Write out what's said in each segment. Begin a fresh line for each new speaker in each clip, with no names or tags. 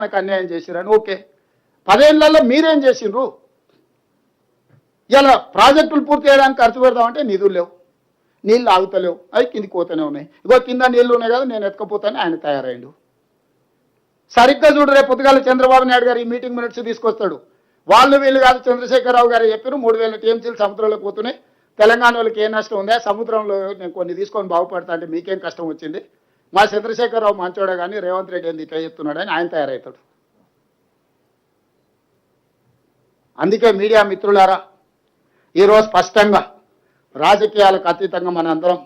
నాకు అన్యాయం చేసిరని ఓకే, 10 ఏళ్లలో మీరేం చేసిండ్రు? ఇలా ప్రాజెక్టులు పూర్తి చేయడానికి ఖర్చు పెడదామంటే నిధులు లేవు, నీళ్ళు ఆగుతలేవు, అవి కిందికి పోతూనే ఉన్నాయి. ఇగో కింద నీళ్ళు ఉన్నాయి కదా నేను ఎత్తుకపోతాను, ఆయన తయారైండు. సరిగ్గా చూడు, రేపు పొద్దుగాల చంద్రబాబు నాయుడు గారు ఈ మీటింగ్ మినిట్స్ తీసుకొస్తాడు. వాళ్ళు వీళ్ళు కాదు, చంద్రశేఖరరావు గారు చెప్పారు 3000 టీఎంసీలు సముద్రంలోకి పోతున్నాయి, తెలంగాణ వాళ్ళకి ఏ నష్టం ఉందా, సముద్రంలో నేను కొన్ని తీసుకొని బాగుపడతా అంటే మీకేం కష్టం వచ్చింది, మా చంద్రశేఖరరావు మంచోడే కానీ రేవంత్ రెడ్డి ఏంది ఇట్లా చెప్తున్నాడని ఆయన తయారవుతాడు. అందుకే మీడియా మిత్రులారా, ఈరోజు స్పష్టంగా రాజకీయాలకు అతీతంగా మనందరం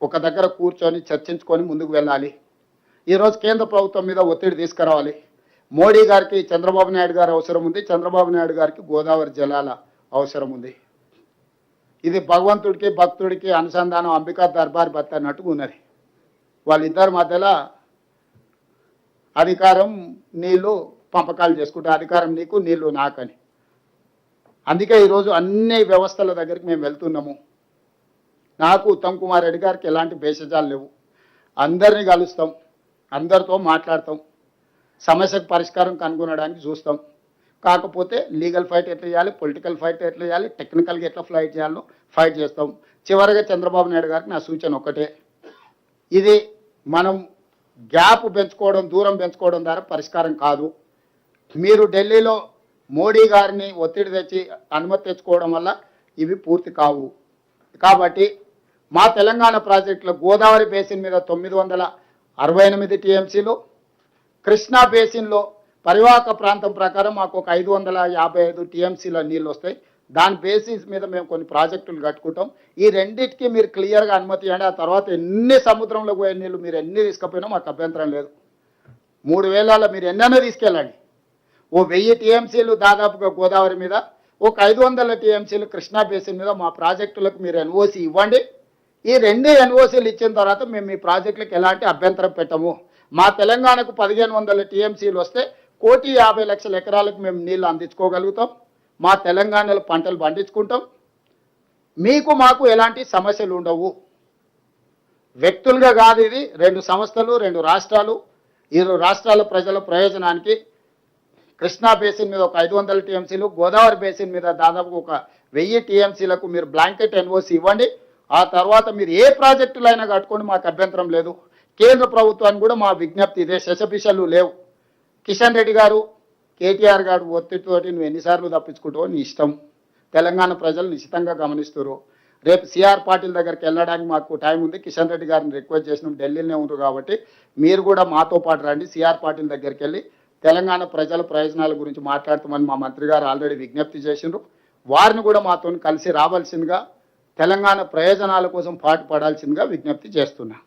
ఒక దగ్గర కూర్చొని చర్చించుకొని ముందుకు వెళ్ళాలి. ఈరోజు కేంద్ర ప్రభుత్వం మీద ఒత్తిడి తీసుకురావాలి. మోడీ గారికి చంద్రబాబు నాయుడు గారు అవసరం ఉంది, చంద్రబాబు నాయుడు గారికి గోదావరి జలాల అవసరం ఉంది. ఇది భగవంతుడికి భక్తుడికి అనుసంధానం, అంబికా దర్బార్ భర్త అన్నట్టుగా ఉన్నది. వాళ్ళిద్దరి మధ్యలో అధికారం నీళ్లు పంపకాలు చేసుకుంటే అధికారం నీకు నీళ్లు నాకని. అందుకే ఈరోజు అన్ని వ్యవస్థల దగ్గరికి మేము వెళ్తున్నాము. నాకు ఉత్తమ్ కుమార్ రెడ్డి గారికి ఎలాంటి భేషజాలు లేవు, అందరినీ కలుస్తాం, అందరితో మాట్లాడతాం, సమస్యకు పరిష్కారం కనుగొనడానికి చూస్తాం. కాకపోతే లీగల్ ఫైట్ ఎట్లా చేయాలి, పొలిటికల్ ఫైట్ ఎట్లా చేయాలి, టెక్నికల్గా ఎట్లా ఫైట్ చేయాలో ఫైట్ చేస్తాం. చివరిగా చంద్రబాబు నాయుడు గారికి నా సూచన ఒకటే, ఇది మనం గ్యాప్ పెంచుకోవడం, దూరం పెంచుకోవడం ద్వారా పరిష్కారం కాదు. మీరు ఢిల్లీలో మోడీ గారిని ఒత్తిడి తెచ్చి అనుమతి తెచ్చుకోవడం వల్ల ఇవి పూర్తి కావు. కాబట్టి మా తెలంగాణ ప్రాజెక్టులో గోదావరి బేసిన్ మీద 968 టీఎంసీలు, కృష్ణా బేసిన్లో పరివాహక ప్రాంతం ప్రకారం మాకు ఒక 555 టీఎంసీల నీళ్ళు వస్తాయి. దాని బేసిస్ మీద మేము కొన్ని ప్రాజెక్టులు కట్టుకుంటాం. ఈ రెండింటికి మీరు క్లియర్గా అనుమతి ఇవ్వండి. ఆ తర్వాత ఎన్ని సముద్రంలో పోయే నీళ్ళు మీరు ఎన్ని తీసుకుపోయినా మాకు అభ్యంతరం లేదు. 3000 మీరు ఎన్నైనా తీసుకెళ్ళండి. ఓ 1000 టీఎంసీలు దాదాపుగా గోదావరి మీద, ఒక 500 టీఎంసీలు కృష్ణా బేసిన్ మీద మా ప్రాజెక్టులకు మీరు ఎన్ఓసి ఇవ్వండి. ఈ 2 ఎన్ఓసీలు ఇచ్చిన తర్వాత మేము మీ ప్రాజెక్టులకు ఎలాంటి అభ్యంతరం పెట్టము. మా తెలంగాణకు 1500 టీఎంసీలు వస్తే 1,50,00,000 ఎకరాలకు మేము నీళ్ళు అందించుకోగలుగుతాం. మా తెలంగాణలో పంటలు పండించుకుంటాం. మీకు మాకు ఎలాంటి సమస్యలు ఉండవు. వ్యక్తులుగా కాదు, ఇది 2 సంస్థలు, 2 రాష్ట్రాలు. ఈ రాష్ట్రాల ప్రజల ప్రయోజనానికి కృష్ణా బేసిన్ మీద ఒక 500 టీఎంసీలు, గోదావరి బేసిన్ మీద దాదాపు ఒక 1000 టీఎంసీలకు మీరు బ్లాంకెట్ ఎన్ఓసి ఇవ్వండి. ఆ తర్వాత మీరు ఏ ప్రాజెక్టులైనా కట్టుకోండి, మాకు అభ్యంతరం లేదు. కేంద్ర ప్రభుత్వానికి కూడా మా విజ్ఞప్తి ఇదే, శశపిషలు లేవు. కిషన్ రెడ్డి గారు, కేటీఆర్ గారు ఒత్తిడితోటి నువ్వు ఎన్నిసార్లు తప్పించుకుంటావో నీ ఇష్టం. తెలంగాణ ప్రజలు నిశ్చితంగా గమనిస్తారు. రేపు సిఆర్ పాటిల్ దగ్గరికి వెళ్ళడానికి మాకు టైం ఉంది. కిషన్ రెడ్డి గారిని రిక్వెస్ట్ చేసినాం, ఢిల్లీలోనే ఉంటారు కాబట్టి మీరు కూడా మాతో పాటు రండి. సిఆర్ పాటిల్ దగ్గరికి వెళ్ళి తెలంగాణ ప్రజల ప్రయోజనాల గురించి మాట్లాడుతామని మా మంత్రి గారు ఆల్రెడీ విజ్ఞప్తి చేసిండ్రు. వారిని కూడా మాతో కలిసి రావాల్సిందిగా, తెలంగాణ ప్రయోజనాల కోసం పాటుపడాల్సిందిగా విజ్ఞప్తి చేస్తున్నా.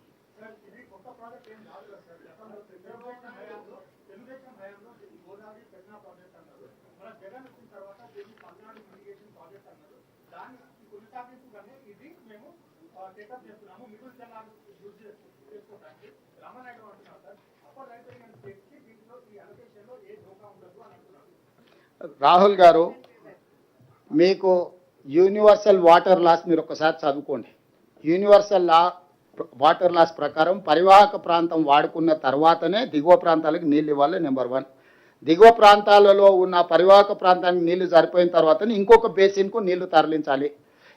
రాహుల్ గారు, మీకు యూనివర్సల్ వాటర్ లాస్ మీరు ఒకసారి చదువుకోండి. యూనివర్సల్ వాటర్ లాస్ ప్రకారం పరివాహక ప్రాంతం వాడుకున్న తర్వాతనే దిగువ ప్రాంతాలకు నీళ్ళు ఇవ్వాలి. నెంబర్ 1. దిగువ ప్రాంతాలలో ఉన్న పరివాహక ప్రాంతానికి నీళ్లు సరిపోయిన తర్వాతనే ఇంకొక బేసిన్కు నీళ్లు తరలించాలి.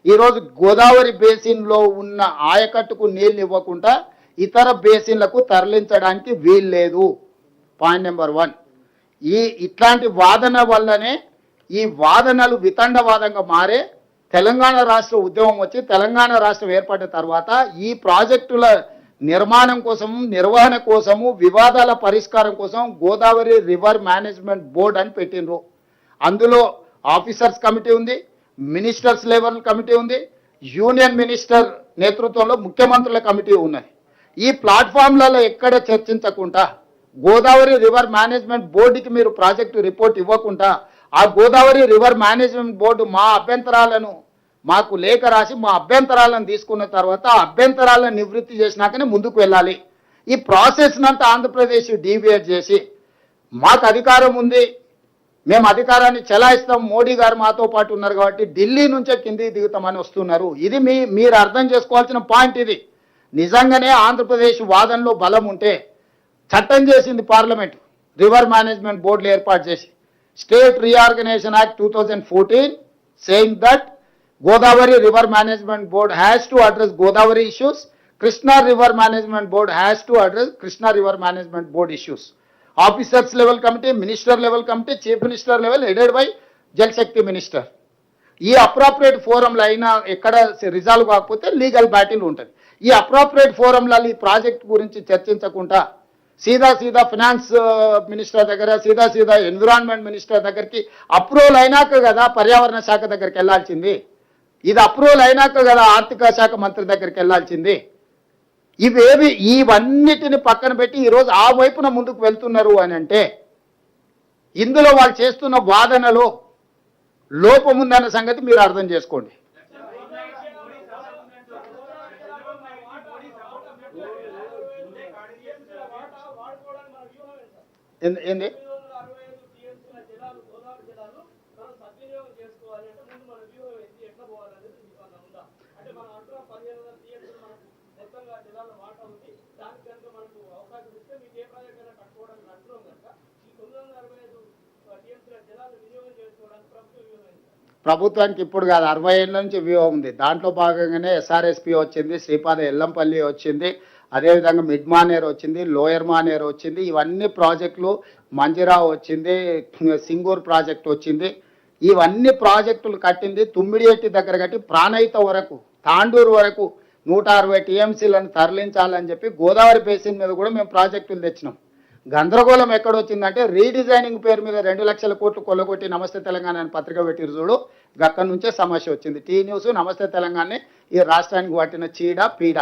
ఈరోజు గోదావరి బేసిన్లో ఉన్న ఆయకట్టుకు నీళ్ళు ఇవ్వకుండా ఇతర బేసిన్లకు తరలించడానికి వీల్లేదు. Point number 1. ఇట్లాంటి వాదన వల్లనే ఈ వాదనలు వితండవాదంగా మారే తెలంగాణ రాష్ట్ర ఉద్యమం వచ్చి తెలంగాణ రాష్ట్రం ఏర్పడిన తర్వాత ఈ ప్రాజెక్టుల నిర్మాణం కోసము, నిర్వహణ కోసము, వివాదాల పరిష్కారం కోసం గోదావరి రివర్ మేనేజ్మెంట్ బోర్డ్ అని పెట్టినరు. అందులో ఆఫీసర్స్ కమిటీ ఉంది, మినిస్టర్స్ లెవెల్ కమిటీ ఉంది, యూనియన్ మినిస్టర్ నేతృత్వంలో ముఖ్యమంత్రుల కమిటీ ఉన్నది. ఈ ప్లాట్ఫామ్లలో ఎక్కడ చర్చించకుండా గోదావరి రివర్ మేనేజ్మెంట్ బోర్డుకి మీరు ప్రాజెక్టు రిపోర్ట్ ఇవ్వకుండా ఆ గోదావరి రివర్ మేనేజ్మెంట్ బోర్డు మా అభ్యంతరాలను మాకు లేఖ రాసి మా అభ్యంతరాలను తీసుకున్న తర్వాత ఆ అభ్యంతరాలను నివృత్తి చేసినాకనే ముందుకు వెళ్ళాలి. ఈ ప్రాసెస్నంతా ఆంధ్రప్రదేశ్ డీవియేట్ చేసి మాకు అధికారం ఉంది, మేము అధికారాన్ని చెలాయిస్తాం, మోడీ గారు మాతో పాటు ఉన్నారు కాబట్టి ఢిల్లీ నుంచే కిందికి దిగుతామని వస్తున్నారు. ఇది మీరు అర్థం చేసుకోవాల్సిన పాయింట్. ఇది నిజంగానే ఆంధ్రప్రదేశ్ వాదనలో బలం ఉంటే చట్టం చేసింది పార్లమెంట్. రివర్ మేనేజ్మెంట్ బోర్డులు ఏర్పాటు చేసి state reorganisation act 2014 saying that Godavari River Management Board has to address Godavari issues. Krishna River Management Board has to address Krishna River Management Board issues. Officers level committee, minister level committee, chief minister level headed by Jal Shakti minister. ఈ appropriate ఫోరంలో అయినా ఎక్కడ resolve కాకపోతే legal battle ఉంటుంది. ఈ appropriate ఫోరంలలో ఈ project గురించి చర్చించకుండా సీదా finance minister దగ్గర సీదా ఎన్విరాన్మెంట్ మినిస్టర్ దగ్గరికి అప్రూవల్ అయినాక కదా పర్యావరణ శాఖ దగ్గరికి వెళ్ళాల్సింది. ఇది అప్రూవల్ అయినాక కదా ఆర్థిక శాఖ మంత్రి దగ్గరికి వెళ్ళాల్సింది. ఇవన్నిటిని పక్కన పెట్టి ఈరోజు ఆ వైపున ముందుకు వెళ్తున్నారు అని అంటే ఇందులో వాళ్ళు చేస్తున్న వాదనలో లోపం ఉందన్న సంగతి మీరు అర్థం చేసుకోండి. ఏంది ప్రభుత్వానికి ఇప్పుడు కాదు 60 ఏళ్ళ నుంచి వ్యూహం ఉంది. దాంట్లో భాగంగానే ఎస్ఆర్ఎస్పి వచ్చింది, శ్రీపాద ఎల్లంపల్లి వచ్చింది, అదేవిధంగా మిడ్ మానేర్ వచ్చింది, లోయర్ మానేర్ వచ్చింది. ఇవన్నీ ప్రాజెక్టులు, మంజిరా వచ్చింది, సింగూర్ ప్రాజెక్ట్ వచ్చింది. ఇవన్నీ ప్రాజెక్టులు కట్టింది తుమ్మిడిఎట్టి దగ్గర కట్టి ప్రాణహిత వరకు తాండూరు వరకు 160 టీఎంసీలను తరలించాలని చెప్పి గోదావరి బేసిన్ మీద కూడా మేము ప్రాజెక్టులు తెచ్చినాం. గందరగోళం ఎక్కడొచ్చిందంటే రీడిజైనింగ్ పేరు మీద 2 లక్షల కోట్లు కొల్లగొట్టి నమస్తే తెలంగాణ అని పత్రిక పెట్టిరు చూడు, అక్కడి నుంచే సమస్య వచ్చింది. టీ న్యూస్ నమస్తే తెలంగాణ ఈ రాష్ట్రానికి పట్టిన చీడ పీడ.